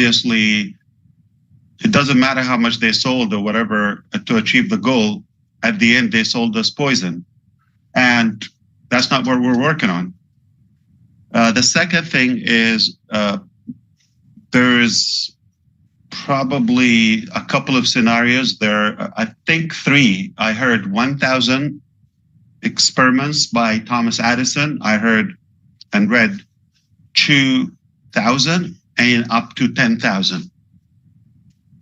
obviously, it doesn't matter how much they sold or whatever to achieve the goal. At the end, they sold us poison. And that's not what we're working on. The second thing is there's probably a couple of scenarios. I think 3. I heard 1,000 experiments by Thomas Edison. I heard and read 2,000 and up to 10,000.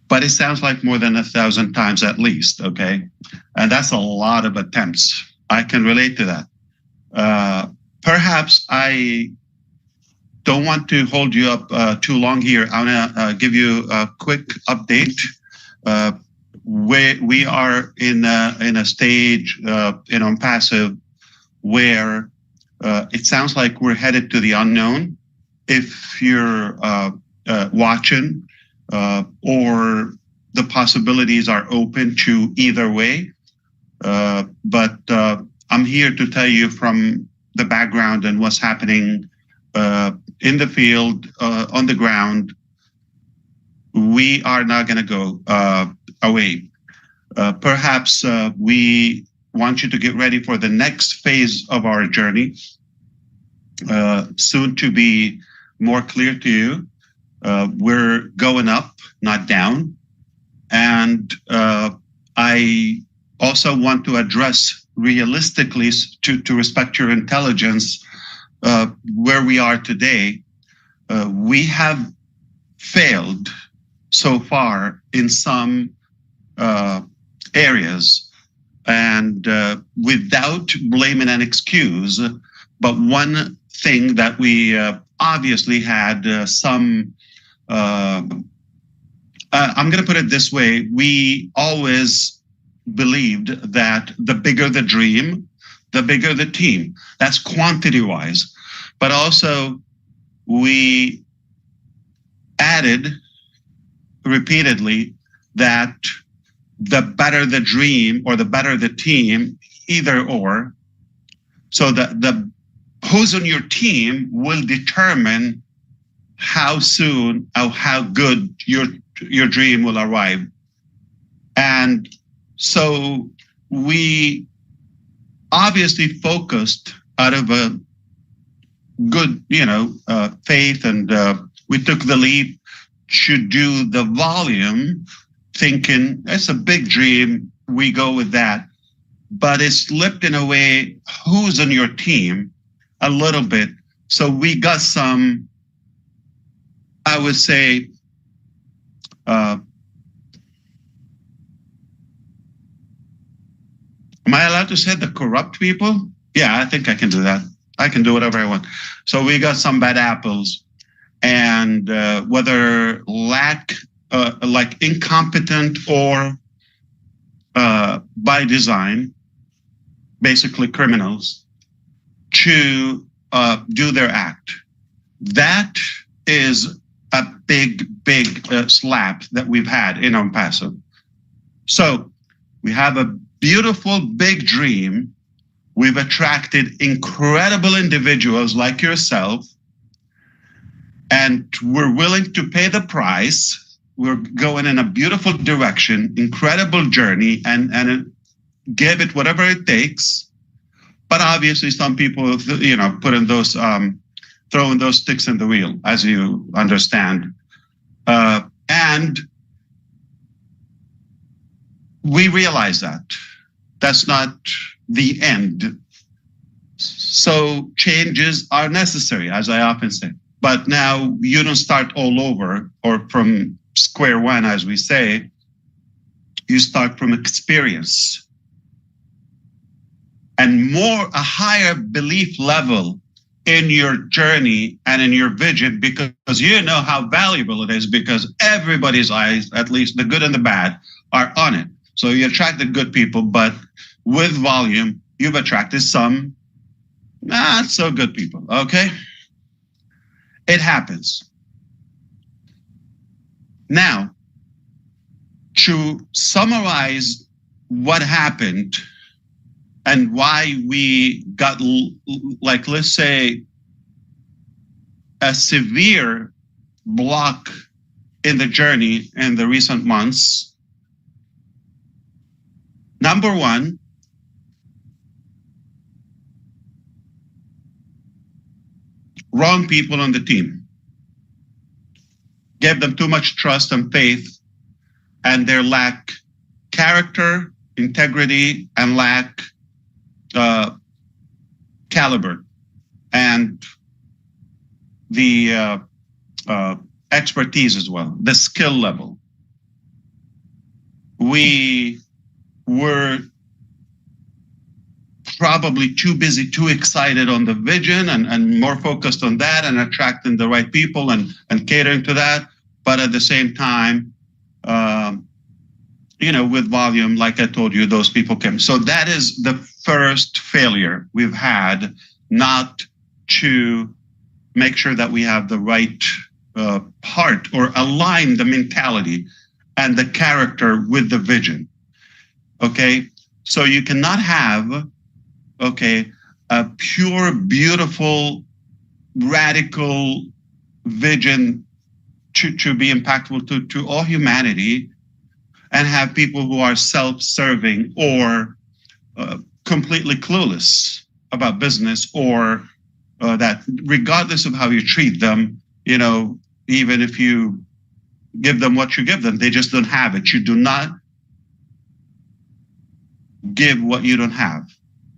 But it sounds like more than 1,000 times at least, okay? And that's a lot of attempts. I can relate to that. Perhaps I don't want to hold you up too long here. I want to give you a quick update. We are in a stage in Onpassive where it sounds like we're headed to the unknown. If you're watching, or the possibilities are open to either way. But I'm here to tell you from the background and what's happening in the field, on the ground. We are not going to go away. Perhaps we want you to get ready for the next phase of our journey, soon to be more clear to you. We're going up, not down. And I also want to address realistically, to respect your intelligence, where we are today. We have failed so far in some areas, and without blaming an excuse, but one thing that we obviously had some I'm going to put it this way. We always believed that the bigger the dream, the bigger the team. That's quantity-wise. But also, we added repeatedly that the better the dream or the better the team, either or. So the who's on your team will determine how soon or how good your dream will arrive. And so we obviously focused out of a good, faith, and we took the leap to do the volume, thinking it's a big dream, we go with that. But it slipped in a way, who's on your team a little bit. So we got some, I would say, am I allowed to say the corrupt people? Yeah, I think I can do that. I can do whatever I want. So we got some bad apples, and whether like incompetent or by design, basically criminals, to do their act. That is a big slap that we've had in Onpassive. So we have a beautiful big dream. We've attracted incredible individuals like yourself, and we're willing to pay the price. We're going in a beautiful direction, incredible journey, and give it whatever it takes. But obviously some people, putting those, throwing those sticks in the wheel, as you understand. And we realize that that's not the end. So changes are necessary, as I often say. But now you don't start all over or from square one, as we say. You start from experience and a higher belief level in your journey and in your vision, because you know how valuable it is, because everybody's eyes, at least the good and the bad, are on it. So you attract the good people, but with volume, you've attracted some not so good people, okay? It happens. Now, to summarize what happened and why we got, like, let's say, a severe block in the journey in the recent months. Number one, wrong people on the team. Gave them too much trust and faith, and their lack character, integrity, and lack caliber and the expertise as well, the skill level. We were probably too busy, too excited on the vision and more focused on that and attracting the right people and catering to that. But at the same time, with volume, like I told you, those people came. So that is the first failure we've had, not to make sure that we have the right part or align the mentality and the character with the vision. Okay, so you cannot have, a pure, beautiful, radical vision to be impactful to all humanity and have people who are self-serving or completely clueless about business, or that regardless of how you treat them, even if you give them what you give them, they just don't have it. You do not give what you don't have.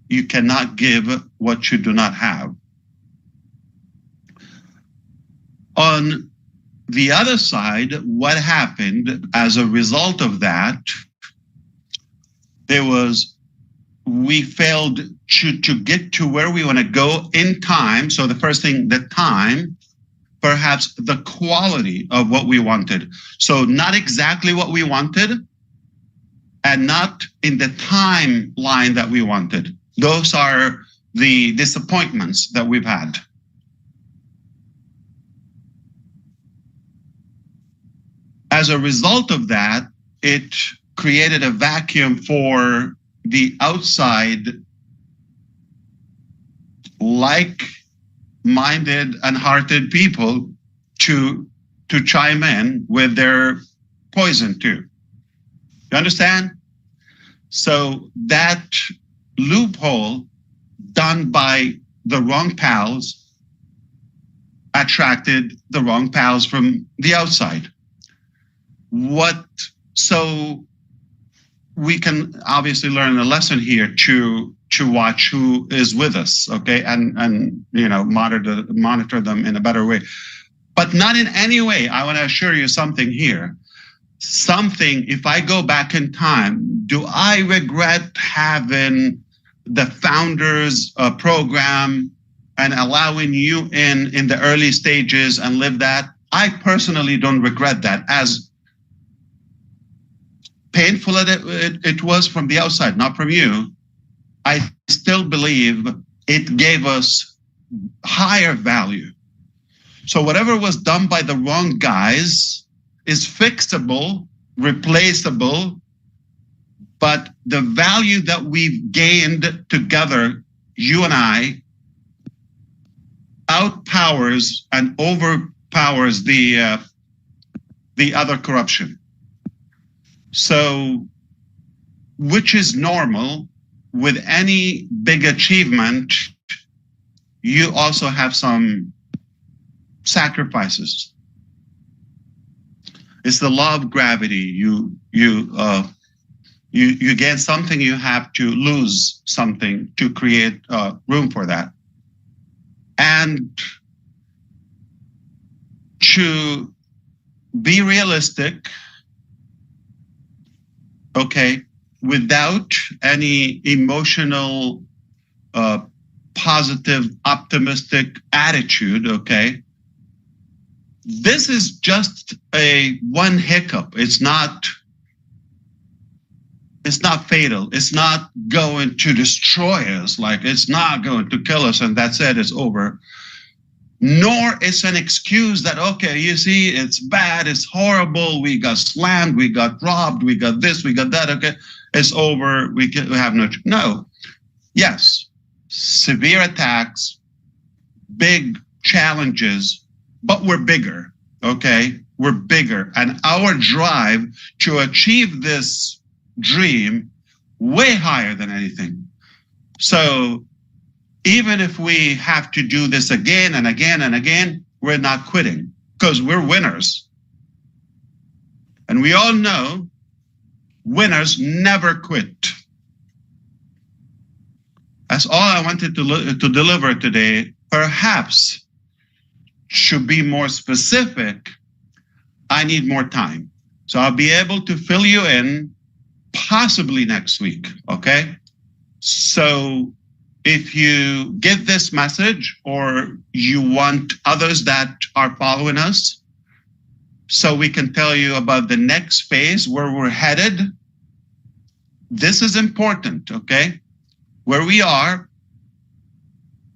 You cannot give what you do not have. On the other side, what happened as a result of that, we failed to get to where we want to go in time. So the first thing, the time, perhaps the quality of what we wanted. So not exactly what we wanted and not in the timeline that we wanted. Those are the disappointments that we've had. As a result of that, it created a vacuum for the outside, like-minded and hearted people to chime in with their poison too. You understand? So that loophole done by the wrong pals attracted the wrong pals from the outside. So we can obviously learn a lesson here to watch who is with us, okay, and monitor them in a better way, but not in any way. I want to assure you something here. If I go back in time, do I regret having the founders program and allowing you in the early stages and live that? I personally don't regret that, as painful as it was from the outside, not from you. I still believe it gave us higher value. So whatever was done by the wrong guys is fixable, replaceable, but the value that we've gained together, you and outpowers and overpowers the other corruption. So, which is normal with any big achievement, you also have some sacrifices. It's the law of gravity. You gain something, you have to lose something to create room for that. And to be realistic, okay, without any emotional, positive, optimistic attitude, okay, this is just one hiccup. It's not fatal. It's not going to destroy us. Like, it's not going to kill us and that's it, it's over. Nor is an excuse that, okay, you see, it's bad, it's horrible, we got slammed, we got robbed, we got this, we got that, okay, it's over, we have no. Yes, severe attacks, big challenges, but we're bigger, okay? we're bigger, and our drive to achieve this dream way higher than anything. So even if we have to do this again and again and again, we're not quitting because we're winners. And we all know winners never quit. That's all I wanted to deliver today. Perhaps to be more specific, I need more time. So I'll be able to fill you in possibly next week, okay? So if you get this message or you want others that are following us, so we can tell you about the next phase where we're headed, this is important, okay? Where we are,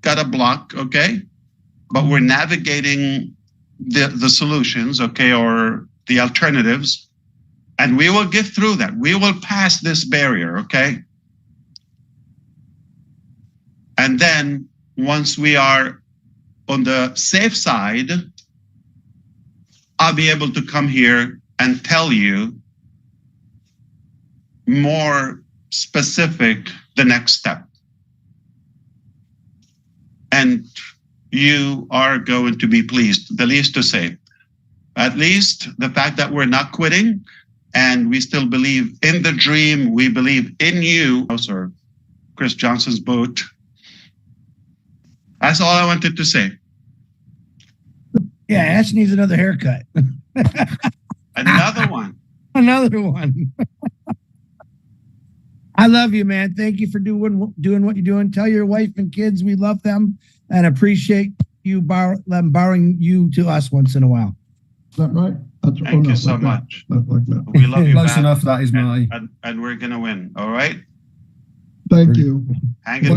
got a block, okay? But we're navigating the solutions, okay, or the alternatives, and we will get through that. We will pass this barrier, okay? And then once we are on the safe side, I'll be able to come here and tell you more specific the next step. And you are going to be pleased, the least to say. At least the fact that we're not quitting and we still believe in the dream, we believe in you, or Chris Johnson's boat. That's all I wanted to say. Yeah, Ash needs another haircut. Another one. Another one. I love you, man. Thank you for doing what you're doing. Tell your wife and kids we love them and appreciate you borrowing you to us once in a while. Is that right? That's, Thank you so much. Not like that. We love you. Close enough, that is Marty. And we're going to win. All right? Thank you. Hang in